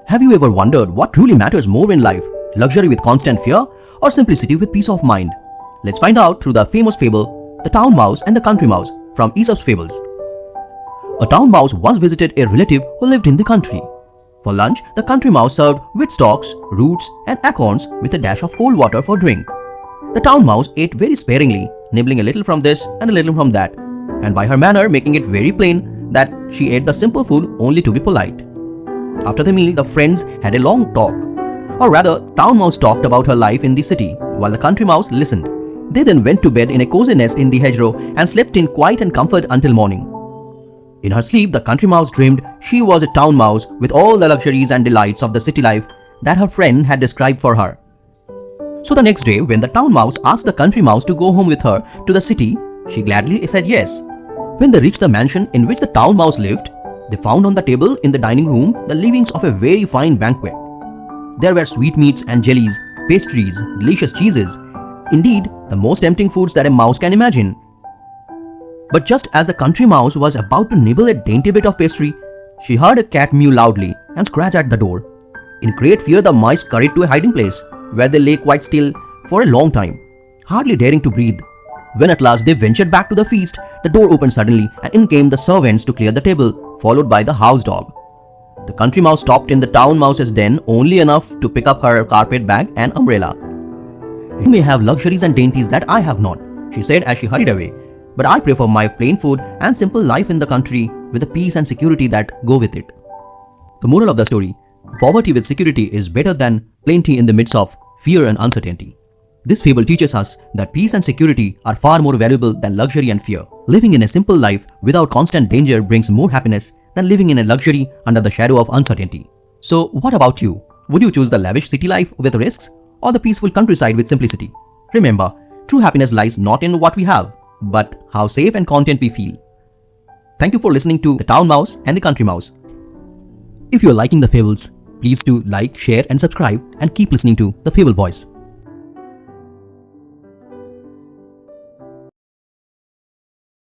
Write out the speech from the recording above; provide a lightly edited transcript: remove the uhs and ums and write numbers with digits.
Have you ever wondered what truly matters more in life? Luxury with constant fear or simplicity with peace of mind? Let's find out through the famous fable, The Town Mouse and the Country Mouse from Aesop's Fables. A town mouse once visited a relative who lived in the country. For lunch, the country mouse served wheat stalks, roots and acorns with a dash of cold water for drink. The town mouse ate very sparingly, nibbling a little from this and a little from that, and by her manner making it very plain that she ate the simple food only to be polite. After the meal, the friends had a long talk. Or rather, town mouse talked about her life in the city, while the country mouse listened. They then went to bed in a cozy nest in the hedgerow and slept in quiet and comfort until morning. In her sleep, the country mouse dreamed she was a town mouse with all the luxuries and delights of the city life that her friend had described for her. So the next day, when the town mouse asked the country mouse to go home with her to the city, she gladly said yes. When they reached the mansion in which the town mouse lived, they found on the table in the dining room the leavings of a very fine banquet. There were sweetmeats and jellies, pastries, delicious cheeses, indeed the most tempting foods that a mouse can imagine. But just as the country mouse was about to nibble a dainty bit of pastry, she heard a cat mew loudly and scratch at the door. In great fear, the mice scurried to a hiding place, where they lay quite still for a long time, hardly daring to breathe. When at last they ventured back to the feast, the door opened suddenly and in came the servants to clear the table, followed by the house dog. The country mouse stopped in the town mouse's den only enough to pick up her carpet bag and umbrella. "You may have luxuries and dainties that I have not," she said as she hurried away, "but I prefer my plain food and simple life in the country with the peace and security that go with it." The moral of the story: poverty with security is better than plenty in the midst of fear and uncertainty. This fable teaches us that peace and security are far more valuable than luxury and fear. Living in a simple life without constant danger brings more happiness than living in a luxury under the shadow of uncertainty. So what about you? Would you choose the lavish city life with risks or the peaceful countryside with simplicity? Remember, true happiness lies not in what we have, but how safe and content we feel. Thank you for listening to The Town Mouse and the Country Mouse. If you are liking the fables, please do like, share and subscribe and keep listening to The Fable Voice.